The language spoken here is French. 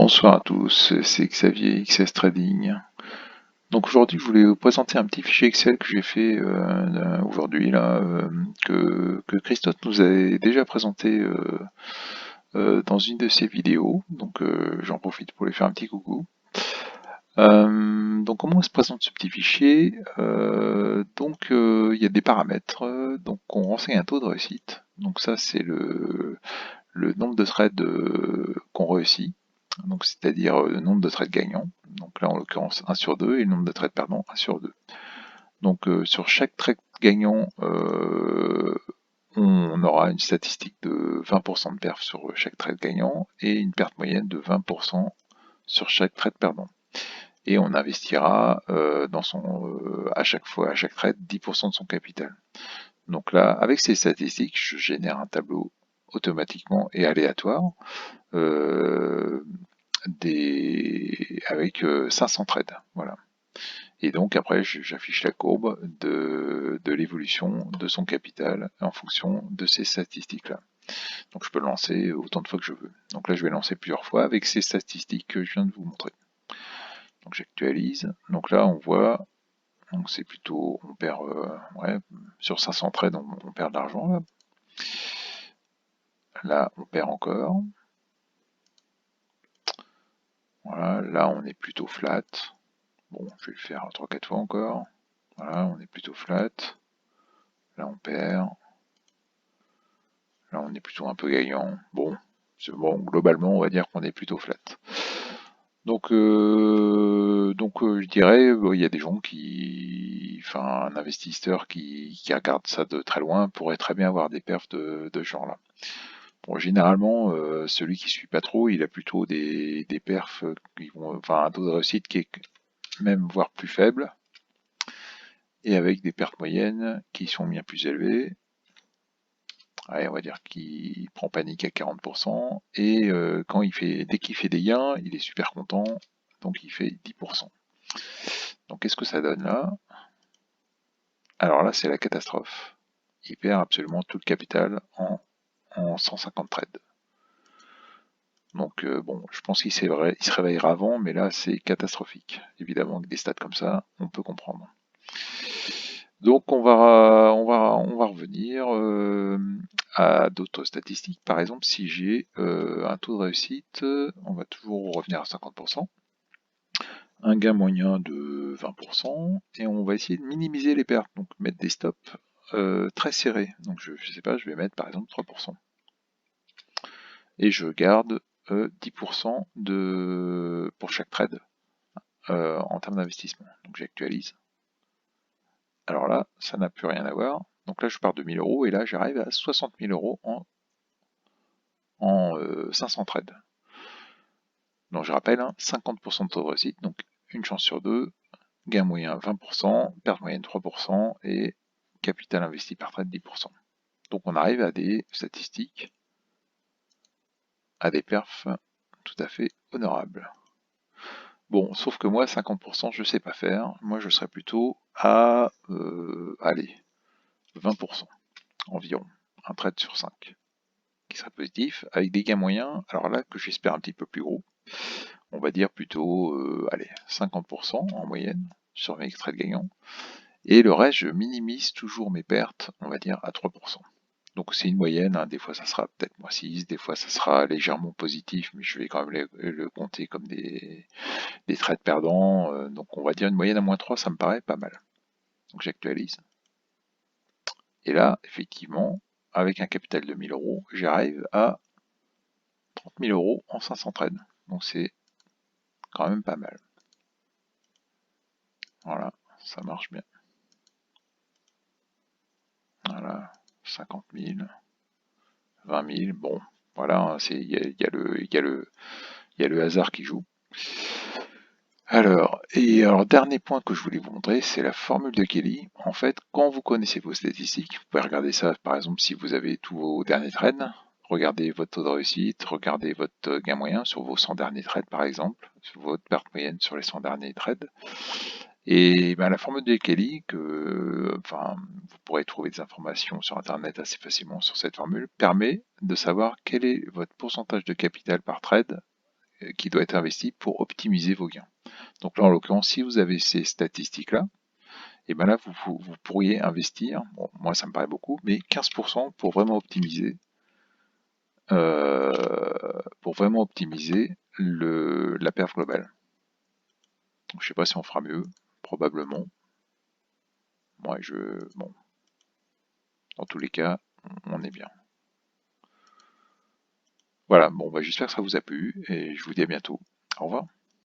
Bonsoir à tous, c'est Xavier XS Trading. Donc aujourd'hui je voulais vous présenter un petit fichier Excel que j'ai fait aujourd'hui là, que Christophe nous a déjà présenté dans une de ses vidéos. Donc j'en profite pour lui faire un petit coucou. Donc comment se présente ce petit fichier? Il y a des paramètres, donc on renseigne un taux de réussite. Donc ça c'est le nombre de trades qu'on réussit. Donc c'est-à-dire le nombre de trades gagnants. Donc là en l'occurrence 1 sur 2 et le nombre de trades perdants 1 sur 2. Donc sur chaque trade gagnant, on aura une statistique de 20% de perf sur chaque trade gagnant et une perte moyenne de 20% sur chaque trade perdant. Et on investira à chaque fois, à chaque trade, 10% de son capital. Donc là, avec ces statistiques, je génère un tableau automatiquement et aléatoire avec 500 trades. Voilà. Et donc après, j'affiche la courbe de l'évolution de son capital en fonction de ces statistiques-là. Donc je peux le lancer autant de fois que je veux. Donc là, je vais lancer plusieurs fois avec ces statistiques que je viens de vous montrer. Donc j'actualise. Donc là, on voit, donc c'est plutôt, on perd, sur 500 trades, on perd de l'argent. Là, on perd encore. Voilà, là, on est plutôt flat. Bon, je vais le faire 3-4 fois encore. Voilà, on est plutôt flat. Là, on perd. Là, on est plutôt un peu gagnant. Bon, globalement, on va dire qu'on est plutôt flat. Donc je dirais, il y a des gens un investisseur qui regarde ça de très loin pourrait très bien avoir des perfs de ce genre-là. Bon, généralement, celui qui suit pas trop, il a plutôt des perfs un taux de réussite qui est même voire plus faible, et avec des pertes moyennes qui sont bien plus élevées. Ouais, on va dire qu'il prend panique à 40%, et dès qu'il fait des gains, il est super content, donc il fait 10%. Donc qu'est-ce que ça donne là? Alors là, c'est la catastrophe. Il perd absolument tout le capital en 150 trades. Donc bon, je pense qu'il se réveillera avant, mais là c'est catastrophique. Évidemment, avec des stats comme ça, on peut comprendre. Donc on va revenir à d'autres statistiques. Par exemple, si j'ai un taux de réussite, on va toujours revenir à 50%, un gain moyen de 20%, et on va essayer de minimiser les pertes, donc mettre des stops très serrés. Donc je sais pas, je vais mettre par exemple 3%. Et je garde 10% pour chaque trade en termes d'investissement. Donc j'actualise. Alors là, ça n'a plus rien à voir. Donc là, je pars de 1000 euros et là, j'arrive à 60 000 euros en 500 trades. Donc je rappelle, 50% de taux de réussite, donc une chance sur deux, gain moyen 20%, perte moyenne 3% et capital investi par trade 10%. Donc on arrive à des statistiques, à des perfs tout à fait honorables. Bon, sauf que moi, 50%, je sais pas faire. Moi, je serais plutôt à, allez, 20% environ, un trade sur 5, qui serait positif, avec des gains moyens, alors là, que j'espère un petit peu plus gros. On va dire plutôt, allez, 50% en moyenne sur mes trades gagnants. Et le reste, je minimise toujours mes pertes, on va dire, à 3%. Donc c'est une moyenne, hein. Des fois ça sera peut-être moins 6, des fois ça sera légèrement positif, mais je vais quand même le compter comme des trades perdants. Donc on va dire une moyenne à moins 3, ça me paraît pas mal. Donc j'actualise. Et là, effectivement, avec un capital de 1000 euros, j'arrive à 30 000 euros en 500 trades. Donc c'est quand même pas mal. Voilà, ça marche bien. Voilà, 50 000, 20 000, bon, voilà, il y a le hasard qui joue. Alors, dernier point que je voulais vous montrer, c'est la formule de Kelly. En fait, quand vous connaissez vos statistiques, vous pouvez regarder ça, par exemple, si vous avez tous vos derniers trades, regardez votre taux de réussite, regardez votre gain moyen sur vos 100 derniers trades, par exemple, sur votre perte moyenne sur les 100 derniers trades. Et la formule de Kelly, vous pourrez trouver des informations sur Internet assez facilement sur cette formule, permet de savoir quel est votre pourcentage de capital par trade qui doit être investi pour optimiser vos gains. Donc là, en l'occurrence, si vous avez ces statistiques-là, et bien là, vous pourriez investir, bon, moi ça me paraît beaucoup, mais 15% pour vraiment optimiser la perf globale. Donc, je sais pas si on fera mieux, probablement. Moi, bon, dans tous les cas, on est bien. Voilà, bon, bah, j'espère que ça vous a plu, et je vous dis à bientôt. Au revoir.